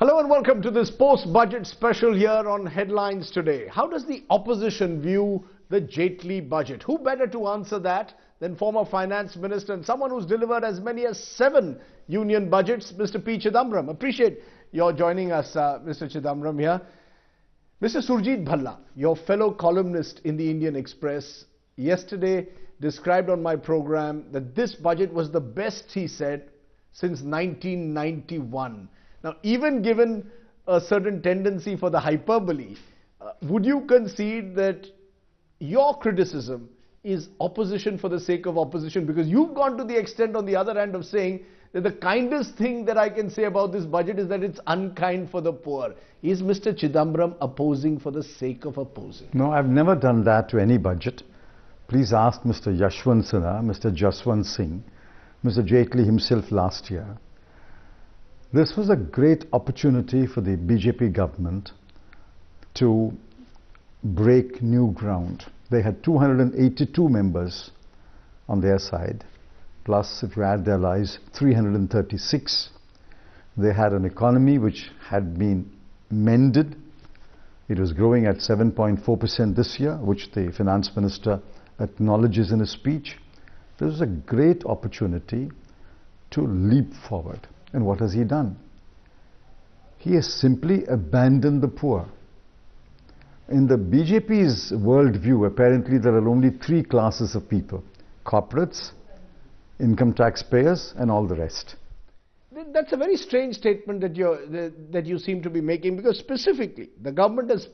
Hello and welcome to this post-budget special here on Headlines Today. How does the opposition view the Jaitley budget? Who better to answer that than former finance minister and someone who's delivered as many as 7 union budgets, Mr. P Chidambaram. Appreciate your joining us, Mr. Chidambaram here. Mr. Surjit Bhalla, your fellow columnist in the Indian Express, yesterday described on my program that this budget was the best, he said, since 1991. Now, even given a certain tendency for the hyperbole, would you concede that your criticism is opposition for the sake of opposition? Because you've gone to the extent on the other end of saying that the kindest thing that I can say about this budget is that it's unkind for the poor. Is Mr. Chidambaram opposing for the sake of opposing? No, I've never done that to any budget. Please ask Mr. Yashwant Sinha, Mr. Jaswant Singh, Mr. Jaitley himself last year. This was a great opportunity for the BJP government to break new ground. They had 282 members on their side, plus if you add their allies, 336. They had an economy which had been mended. It was growing at 7.4% this year, which the finance minister acknowledges in his speech. This was a great opportunity to leap forward. And what has he done? He has simply abandoned the poor. In the BJP's worldview, apparently there are only 3 classes of people: corporates, income taxpayers, and all the rest. That's a very strange statement that you seem to be making, because specifically the government has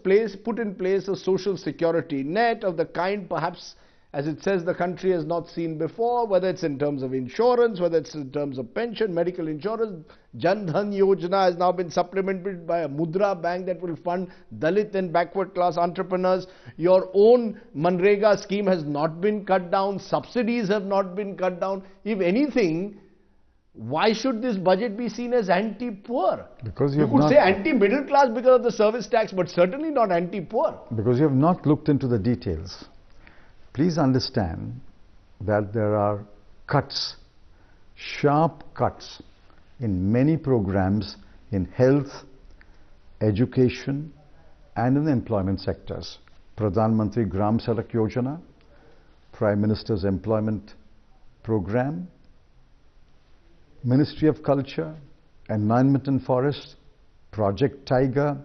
put in place a social security net of the kind perhaps, as it says, the country has not seen before, whether it's in terms of insurance, whether it's in terms of pension, medical insurance. Jan Dhan Yojana has now been supplemented by a Mudra bank that will fund Dalit and backward class entrepreneurs. Your own Manrega scheme has not been cut down. Subsidies have not been cut down. If anything, why should this budget be seen as anti-poor? Because you could say anti-middle class because of the service tax, but certainly not anti-poor. Because you have not looked into the details. Please understand that there are cuts, sharp cuts in many programs in health, education and in the employment sectors. Pradhan Mantri Gram Sadak Yojana, Prime Minister's Employment Program, Ministry of Culture, Environment and Forest, Project Tiger,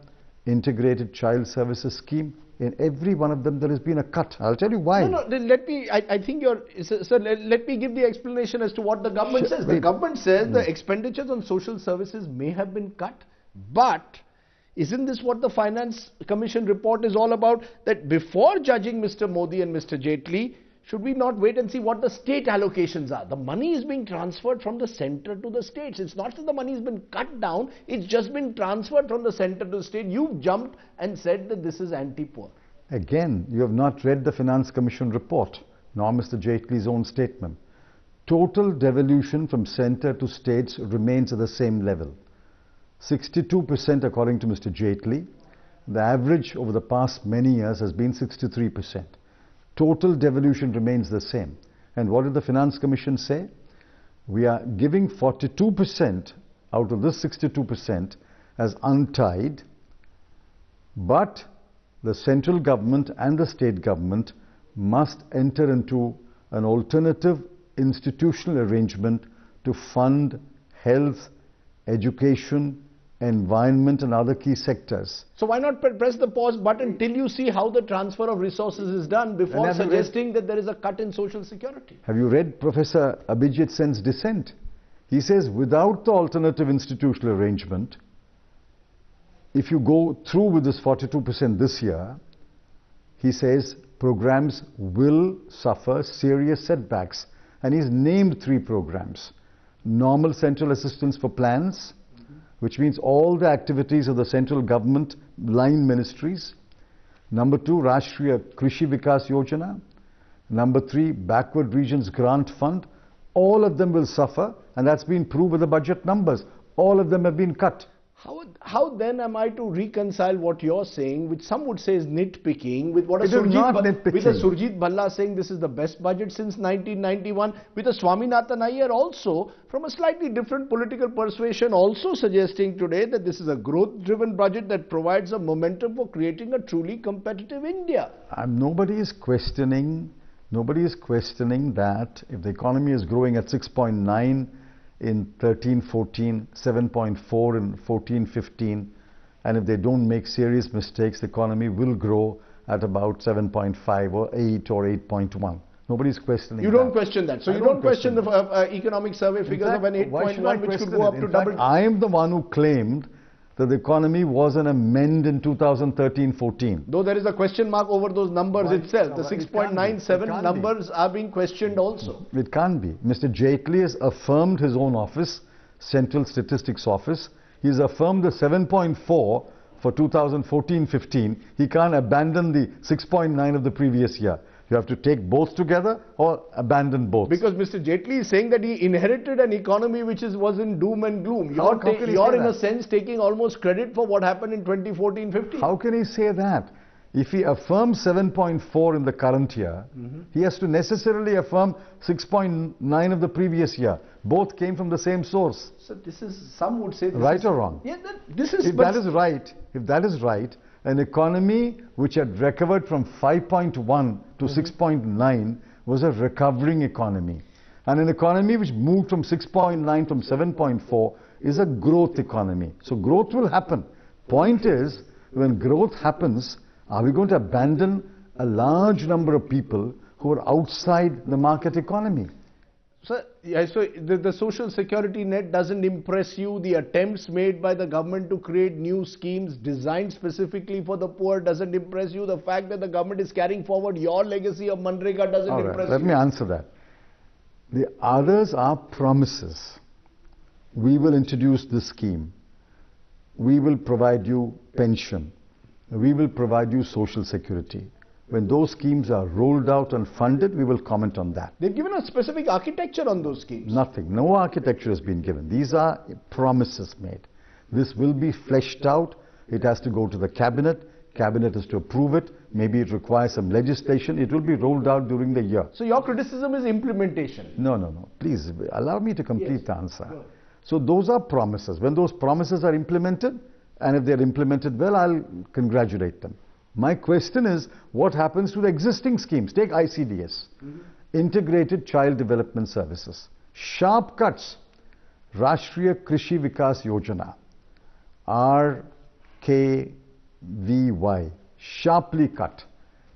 Integrated Child Services Scheme. In every one of them, there has been a cut. I'll tell you why. No, let me, I think sir, let me give the explanation as to what the government says. The government says the expenditures on social services may have been cut, but isn't this what the Finance Commission report is all about? That before judging Mr. Modi and Mr. Jaitley, should we not wait and see what the state allocations are? The money is being transferred from the center to the states. It's not that the money has been cut down, it's just been transferred from the center to the state. You've jumped and said that this is anti-poor. Again, you have not read the Finance Commission report, nor Mr. Jaitley's own statement. Total devolution from center to states remains at the same level. 62% according to Mr. Jaitley. The average over the past many years has been 63%. Total devolution remains the same. And what did the Finance Commission say? We are giving 42% out of this 62% as untied, but the central government and the state government must enter into an alternative institutional arrangement to fund health, education, environment and other key sectors. So why not press the pause button till you see how the transfer of resources is done before suggesting that there is a cut in social security? Have you read Professor Abhijit Sen's dissent? He says without the alternative institutional arrangement, if you go through with this 42% this year, he says programs will suffer serious setbacks. And he's named 3 programs. Normal central assistance for plans, which means all the activities of the central government line ministries. Number 2, Rashtriya Krishi Vikas Yojana. Number 3, Backward Regions Grant Fund. All of them will suffer, and that's been proved with the budget numbers. All of them have been cut. How then am I to reconcile what you're saying, which some would say is nitpicking, with what It is not nitpicking. with a Surjit Bhalla saying this is the best budget since 1991, with a Swaminathan Iyer also from a slightly different political persuasion also suggesting today that this is a growth-driven budget that provides a momentum for creating a truly competitive India. Nobody is questioning that if the economy is growing at 6.9 in 13-14, 7.4 in 14-15, and if they don't make serious mistakes, the economy will grow at about 7.5 or 8 or 8.1. Nobody's questioning that. You don't question that. So you don't question the economic survey figures of an 8.1 which could go up to double. I am the one who claimed that the economy was on a mend in 2013-14. Though there is a question mark over those numbers itself. The 6.97 numbers are being questioned also. It can't be. Mr. Jaitley has affirmed his own office, Central Statistics Office. He's affirmed the 7.4 for 2014-15. He can't abandon the 6.9 of the previous year. You have to take both together or abandon both. Because Mr. Jaitley is saying that he inherited an economy which was in doom and gloom. You're in a sense taking almost credit for what happened in 2014-15. How can he say that? If he affirms 7.4 in the current year, he has to necessarily affirm 6.9 of the previous year. Both came from the same source. So this is, some would say... Right or wrong? Yeah, this is... If that is right, an economy which had recovered from 5.1 to 6.9 was a recovering economy. And an economy which moved from 6.9 from 7.4 is a growth economy. So growth will happen. Point is, when growth happens, are we going to abandon a large number of people who are outside the market economy? So the social security net doesn't impress you. The attempts made by the government to create new schemes designed specifically for the poor doesn't impress you. The fact that the government is carrying forward your legacy of Manrega doesn't impress you. Let me answer that. The others are promises. We will introduce this scheme. We will provide you pension. We will provide you social security. When those schemes are rolled out and funded, we will comment on that. They've given a specific architecture on those schemes. Nothing. No architecture has been given. These are promises made. This will be fleshed out. It has to go to the cabinet. Cabinet has to approve it. Maybe it requires some legislation. It will be rolled out during the year. So your criticism is implementation? No. Please, allow me to complete the answer. Sure. So those are promises. When those promises are implemented, and if they're implemented well, I'll congratulate them. My question is, what happens to the existing schemes? Take ICDS, Integrated Child Development Services. Sharp cuts. Rashtriya Krishi Vikas Yojana, RKVY, sharply cut.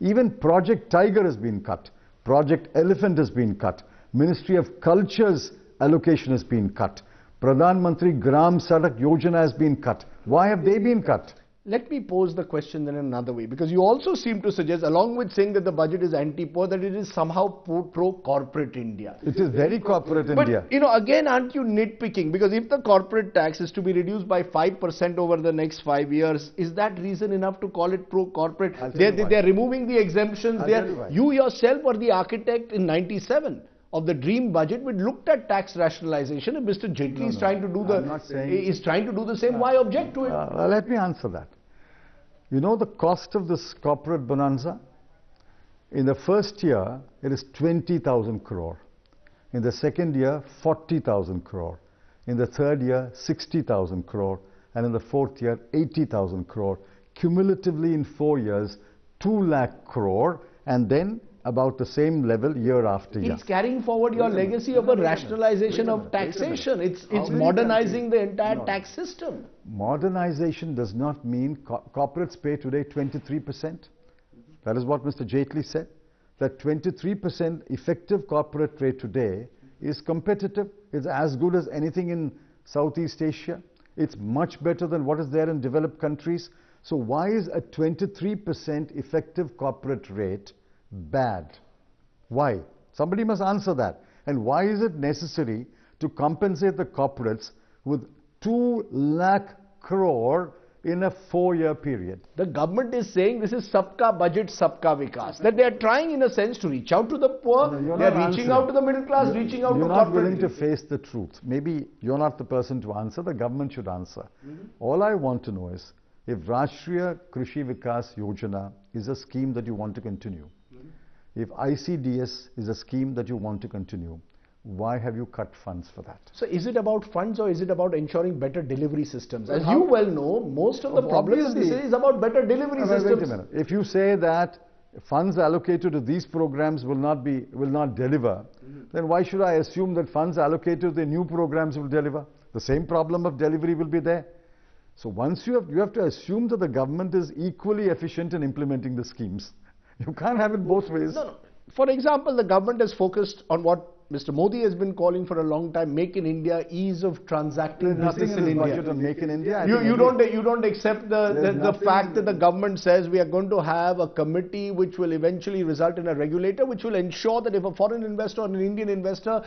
Even Project Tiger has been cut. Project Elephant has been cut. Ministry of Culture's allocation has been cut. Pradhan Mantri Gram Sadak Yojana has been cut. Why have they been cut? Let me pose the question in another way, because you also seem to suggest, along with saying that the budget is anti-poor, that it is somehow pro-corporate India. It is very corporate India. But, again, aren't you nitpicking? Because if the corporate tax is to be reduced by 5% over the next 5 years, is that reason enough to call it pro-corporate? They're removing the exemptions. You yourself were the architect in 97. Of the dream budget, we looked at tax rationalization, and Mr. Jaitley is trying to do the same. Why object to it? Let me answer that. You know the cost of this corporate bonanza? In the first year, it is 20,000 crore. In the second year, 40,000 crore. In the third year, 60,000 crore. And in the fourth year, 80,000 crore. Cumulatively in 4 years, 2 lakh crore. And then about the same level year after year. It's carrying forward your legacy of a rationalization of taxation. It's modernizing the entire tax system. Modernization does not mean corporates pay today 23%. That is what Mr. Jaitley said. That 23% effective corporate rate today is competitive. It's as good as anything in Southeast Asia. It's much better than what is there in developed countries. So why is a 23% effective corporate rate bad? Why? Somebody must answer that. And why is it necessary to compensate the corporates with 2 lakh crore in a 4-year period. The government is saying this is Sabka Budget, Sabka Vikas. That they are trying in a sense to reach out to the poor, they are reaching out to the middle class, reaching out to corporate. You're not willing to face the truth. Maybe you're not the person to answer, the government should answer. All I want to know is, if Rashtriya Krishi Vikas Yojana is a scheme that you want to continue, if ICDS is a scheme that you want to continue, why have you cut funds for that? So is it about funds or is it about ensuring better delivery systems? As you well know, most of the problems this is about better delivery systems. Wait a minute. If you say that funds allocated to these programs will not deliver, then why should I assume that funds allocated to the new programs will deliver? The same problem of delivery will be there. So once you have to assume that the government is equally efficient in implementing the schemes. You can't have it both ways. No. For example, the government has focused on what Mr. Modi has been calling for a long time, Make in India, ease of transacting business in India. On Make in India. You don't accept the fact that the government says we are going to have a committee which will eventually result in a regulator which will ensure that if a foreign investor or an Indian investor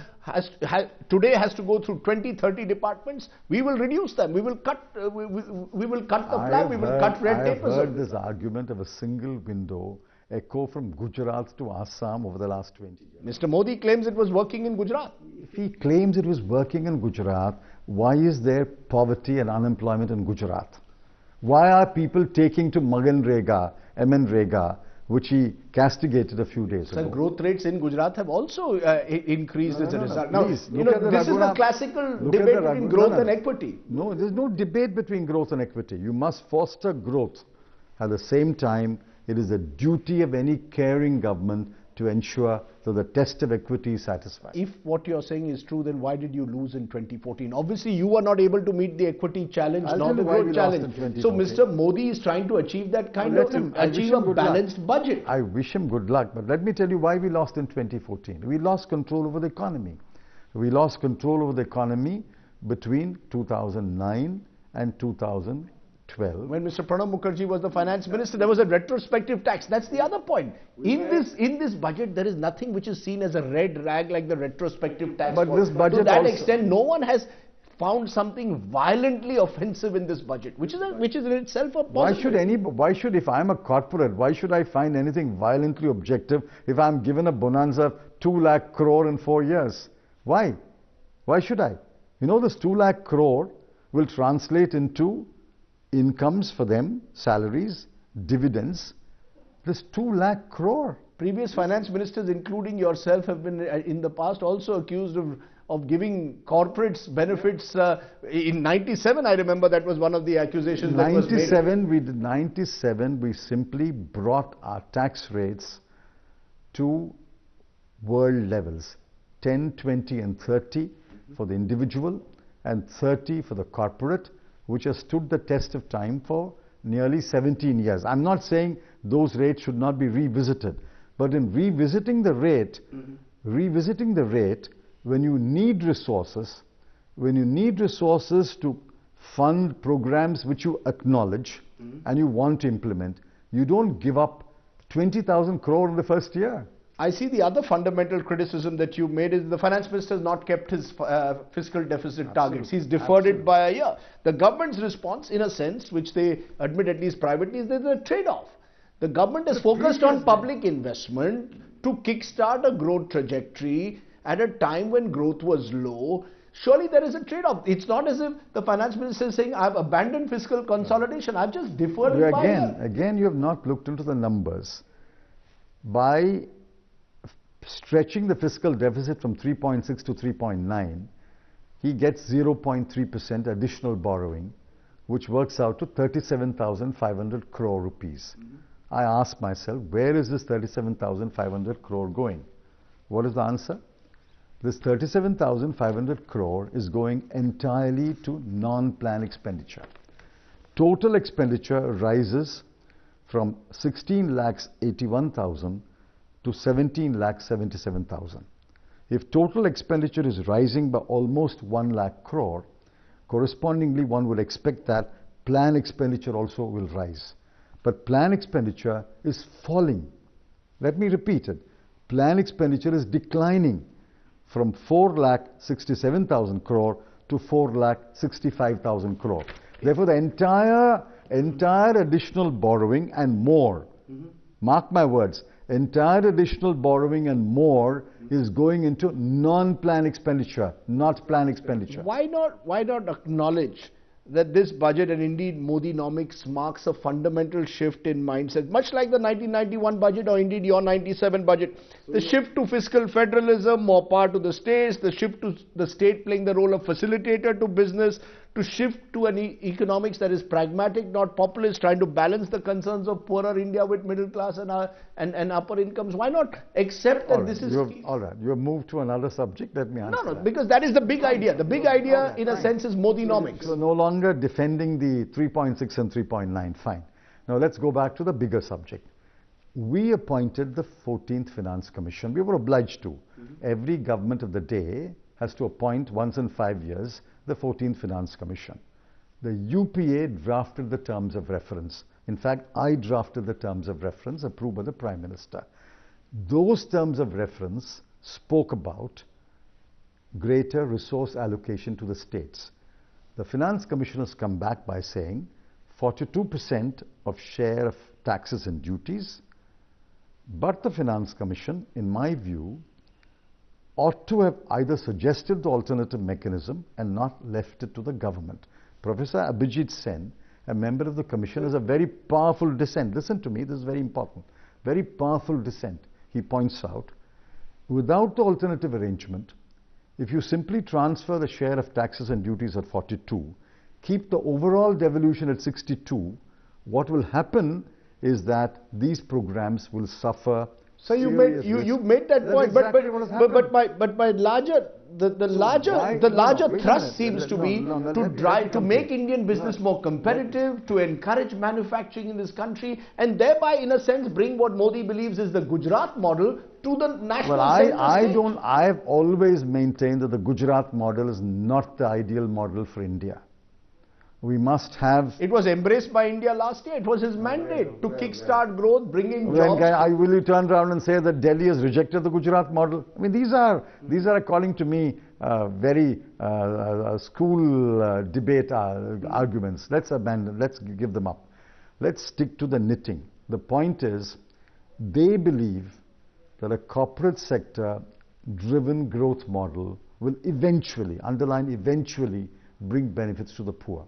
today has to go through 20-30 departments, we will reduce them. We will cut the flag. We will cut red tape. I have heard this argument of a single window echo from Gujarat to Assam over the last 20 years. Mr. Modi claims it was working in Gujarat. If he claims it was working in Gujarat, why is there poverty and unemployment in Gujarat? Why are people taking to MNREGA, which he castigated a few days ago? Sir, growth rates in Gujarat have also increased as a result. Now, this is the classical debate between growth and equity. No, there's no debate between growth and equity. You must foster growth. At the same time, it is the duty of any caring government to ensure that the test of equity is satisfied. If what you're saying is true, then why did you lose in 2014? Obviously, you were not able to meet the equity challenge, nor the growth challenge. So, Mr. Modi is trying to achieve that achieve a balanced budget. I wish him good luck, but let me tell you why we lost in 2014. We lost control over the economy. We lost control over the economy between 2009 and 2012. When Mr. Pranab Mukherjee was the finance minister, there was a retrospective tax. That's the other point. In this budget, there is nothing which is seen as a red rag like the retrospective tax. But this budget, to that extent, no one has found something violently offensive in this budget, which is in itself a positive. Why should, if I'm a corporate, why should I find anything violently objective if I'm given a bonanza of 2 lakh crore in 4 years? Why? Why should I? You know, this 2 lakh crore will translate into incomes for them, salaries, dividends. This 2 lakh crore. Previous finance ministers, including yourself, have been in the past also accused of giving corporates benefits. In 97, I remember that was one of the accusations that was made. 97, we simply brought our tax rates to world levels. 10, 20 and 30 for the individual and 30 for the corporate, which has stood the test of time for nearly 17 years. I'm not saying those rates should not be revisited, but in revisiting the rate, when you need resources to fund programs which you acknowledge and you want to implement, you don't give up 20,000 crore in the first year. I see the other fundamental criticism that you made is the finance minister has not kept his fiscal deficit targets. He's deferred it by a year. The government's response, in a sense, which they admit at least privately, is there's a trade-off. The government has focused on public investment to kickstart a growth trajectory at a time when growth was low. Surely there is a trade-off. It's not as if the finance minister is saying, I've abandoned fiscal consolidation, I've just deferred it by a year. Again, you have not looked into the numbers. By stretching the fiscal deficit from 3.6 to 3.9, he gets 0.3% additional borrowing, which works out to 37,500 crore rupees. I ask myself, where is this 37,500 crore going? What is the answer? This 37,500 crore is going entirely to non-plan expenditure. Total expenditure rises from 16,81,000 to 17,77,000. If total expenditure is rising by almost 1 lakh crore, correspondingly one would expect that plan expenditure also will rise. But plan expenditure is falling. Let me repeat it. Plan expenditure is declining from 4,67,000 crore to 4,65,000 crore. Therefore, the entire entire additional borrowing and more, mark my words, entire additional borrowing and more is going into non-plan expenditure, not plan expenditure. Why not acknowledge that this budget, and indeed Modinomics, marks a fundamental shift in mindset, much like the 1991 budget or indeed your 97 budget. The shift to fiscal federalism, more power to the states, the shift to the state playing the role of facilitator to business, to shift to an economics that is pragmatic, not populist, trying to balance the concerns of poorer India with middle class and upper incomes. Why not accept that this is... All right, you have moved to another subject. Let me answer that. Because that is the big idea. The big idea, in a sense, is Modinomics. So no longer defending the 3.6 and 3.9, fine. Now let's go back to the bigger subject. We appointed the 14th Finance Commission. We were obliged to. Every government of the day has to appoint once in 5 years the 14th Finance Commission. The UPA drafted the terms of reference. In fact, I drafted the terms of reference approved by the Prime Minister. Those terms of reference spoke about greater resource allocation to the states. The Finance Commission has come back by saying 42% of share of taxes and duties, but the Finance Commission, in my view, ought to have either suggested the alternative mechanism and not left it to the government. Professor Abhijit Sen, a member of the Commission, has a very powerful dissent. Listen to me, this is very important. Very powerful dissent. He points out, without the alternative arrangement, if you simply transfer the share of taxes and duties at 42, keep the overall devolution at 62, what will happen is that these programs will suffer. So you made that point, but my larger thrust seems to be to make Indian business more competitive, to encourage manufacturing in this country, and thereby, in a sense, bring what Modi believes is the Gujarat model to the national. Well, I have always maintained that the Gujarat model is not the ideal model for India. We must have... It was embraced by India last year. It was his mandate to kickstart growth, bring in jobs. Will you turn around and say that Delhi has rejected the Gujarat model? I mean, these are according to me, very school debate arguments. Let's give them up. Let's stick to the knitting. The point is, they believe that a corporate sector driven growth model will eventually, underline eventually, bring benefits to the poor.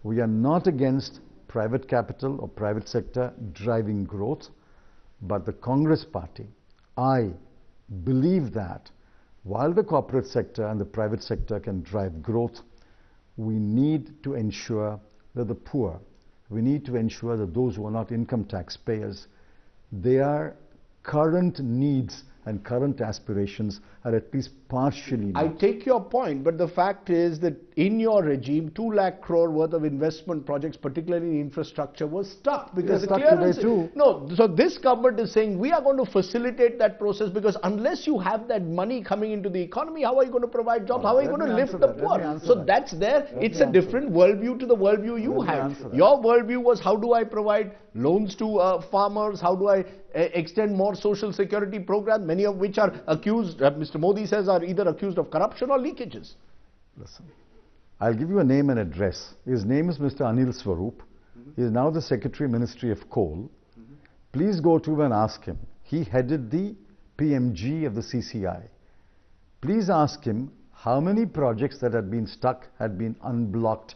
We are not against private capital or private sector driving growth, but the Congress party, I believe that while the corporate sector and the private sector can drive growth, we need to ensure that the poor, we need to ensure that those who are not income tax payers, their current needs and current aspirations are at least partially met. I take your point, but the fact is that in your regime, 2 lakh crore worth of investment projects, particularly in infrastructure, was stuck because the clearance. No, so this government is saying we are going to facilitate that process, because unless you have that money coming into the economy, how are you going to provide jobs? How are you going to lift the poor? So that's there. It's a different worldview to the worldview you have. Your worldview was, how do I provide loans to farmers? How do I extend more social security programs, many of which are accused, Mr. Modi says, are either accused of corruption or leakages? Listen, I'll give you a name and address. His name is Mr. Anil Swarup. He is now the Secretary Ministry of Coal. Please go to him and ask him. He headed the PMG of the CCI. Please ask him how many projects that had been stuck had been unblocked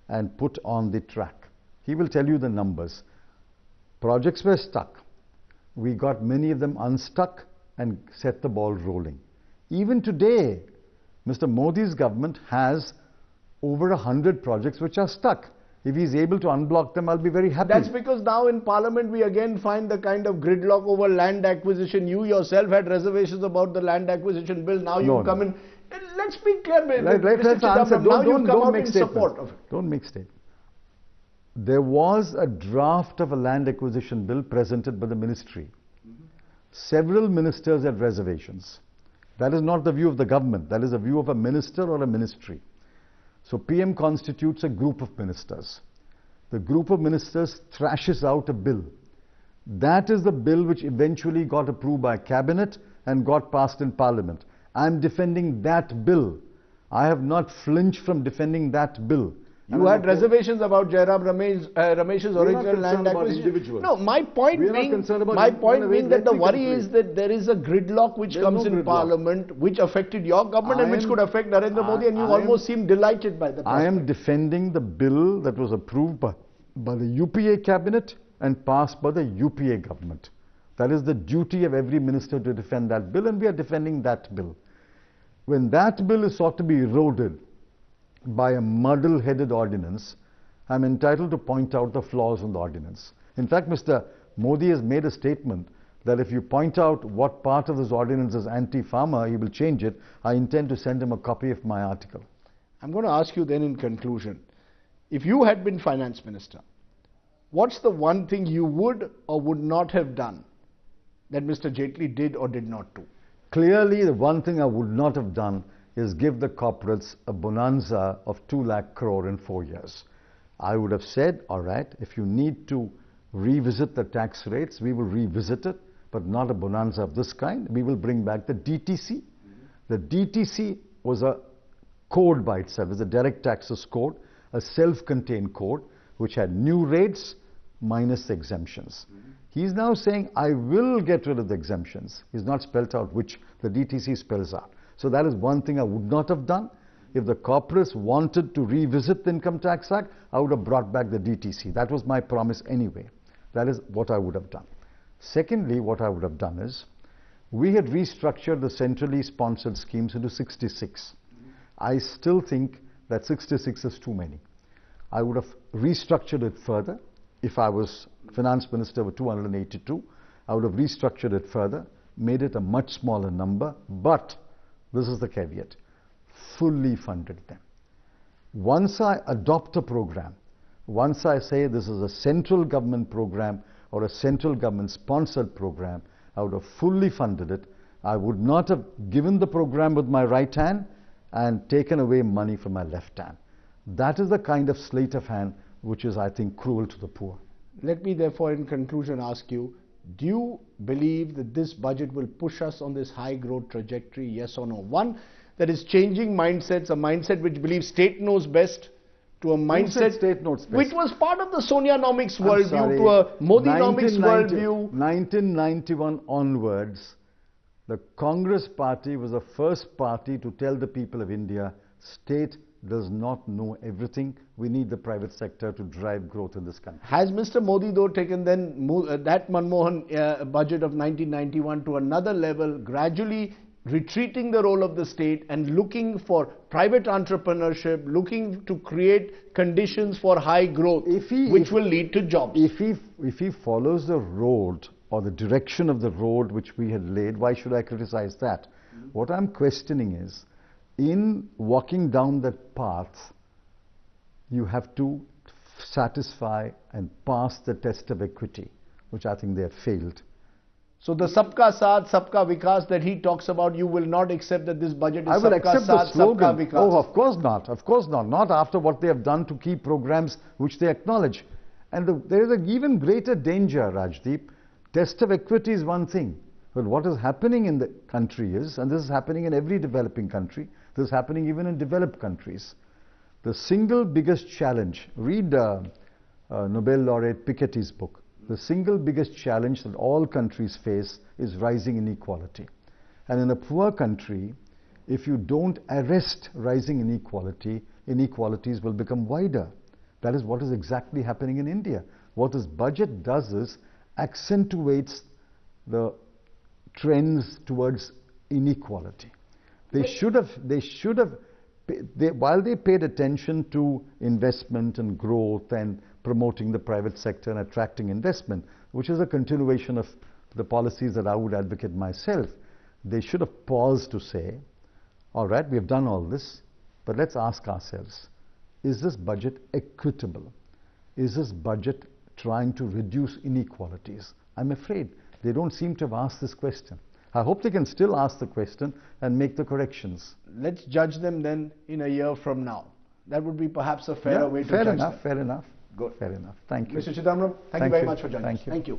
and put on the track. He will tell you the numbers. Projects were stuck. We got many of them unstuck and set the ball rolling. Even today, Mr. Modi's government has over 100 projects which are stuck. If he's able to unblock them, I'll be very happy. That's because now in Parliament we again find the kind of gridlock over land acquisition. You yourself had reservations about the land acquisition bill. Now you come in. Let's be clear, let's answer. Don't make support of it. Don't make statements. There was a draft of a land acquisition bill presented by the ministry. Several ministers had reservations. That is not the view of the government. That is the view of a minister or a ministry. So PM constitutes a group of ministers. The group of ministers thrashes out a bill. That is the bill which eventually got approved by cabinet and got passed in parliament. I am defending that bill. I have not flinched from defending that bill. You had reservations about Jairam Ramesh's original land acquisition. No, my point being that the worry is that there is a gridlock which comes in Parliament, which affected your government and which could affect Narendra Modi, and you almost seem delighted by the prospect. I am defending the bill that was approved by the UPA cabinet and passed by the UPA government. That is the duty of every minister to defend that bill, and we are defending that bill. When that bill is sought to be eroded by a muddle-headed ordinance, I'm entitled to point out the flaws in the ordinance. In fact, Mr. Modi has made a statement that if you point out what part of this ordinance is anti-farmer, he will change it. I intend to send him a copy of my article. I'm going to ask you then in conclusion, if you had been finance minister, what's the one thing you would or would not have done that Mr. Jaitley did or did not do? Clearly, the one thing I would not have done is give the corporates a bonanza of 2 lakh crore in 4 years. I would have said, all right, if you need to revisit the tax rates, we will revisit it, but not a bonanza of this kind. We will bring back the DTC. The DTC was a code by itself. It was a direct taxes code, a self-contained code, which had new rates minus exemptions. He's now saying, I will get rid of the exemptions. He's not spelled out which the DTC spells out. So that is one thing I would not have done. If the corporates wanted to revisit the Income Tax Act, I would have brought back the DTC. That was my promise anyway. That is what I would have done. Secondly, what I would have done is, we had restructured the centrally sponsored schemes into 66. I still think that 66 is too many. I would have restructured it further. If I was finance minister with 282, I would have restructured it further, made it a much smaller number, but this is the caveat, fully funded them. Once I adopt a program, once I say this is a central government program or a central government sponsored program, I would have fully funded it. I would not have given the program with my right hand and taken away money from my left hand. That is the kind of sleight of hand which is, I think, cruel to the poor. Let me therefore in conclusion ask you, do you believe that this budget will push us on this high growth trajectory, yes or no? One that is changing mindsets, a mindset which believes state knows best, to a mindset state knows best, which was part of the Sonia-nomics worldview, to a Modi-nomics worldview. 1991 onwards, the Congress party was the first party to tell the people of India, state does not know everything. We need the private sector to drive growth in this country. Has Mr. Modi though taken then that Manmohan budget of 1991 to another level, gradually retreating the role of the state and looking for private entrepreneurship, looking to create conditions for high growth, which will lead to jobs? If he follows the road or the direction of the road which we had laid, why should I criticize that? What I'm questioning is, in walking down that path, you have to satisfy and pass the test of equity, which I think they have failed. So the Sabka Saath, Sabka Vikas that he talks about, you will not accept that this budget is I will Sabka accept Saath, the slogan. Sabka Vikas? Oh, of course not. Of course not. Not after what they have done to key programs which they acknowledge. And there is an even greater danger, Rajdeep. Test of equity is one thing. But what is happening in the country is, and this is happening in every developing country, this is happening even in developed countries, the single biggest challenge, read Nobel laureate Piketty's book, the single biggest challenge that all countries face is rising inequality. And in a poor country, if you don't arrest rising inequality, inequalities will become wider. That is what is exactly happening in India. What this budget does is accentuates the trends towards inequality. While they paid attention to investment and growth and promoting the private sector and attracting investment, which is a continuation of the policies that I would advocate myself, they should have paused to say, all right, we have done all this, but let's ask ourselves, is this budget equitable? Is this budget trying to reduce inequalities? I'm afraid they don't seem to have asked this question. I hope they can still ask the question and make the corrections. Let's judge them then in a year from now. That would be perhaps a fairer way to judge them. Fair enough. Good. Fair enough. Thank you. Mr. Chidambaram, thank you very much for joining us. Thank you.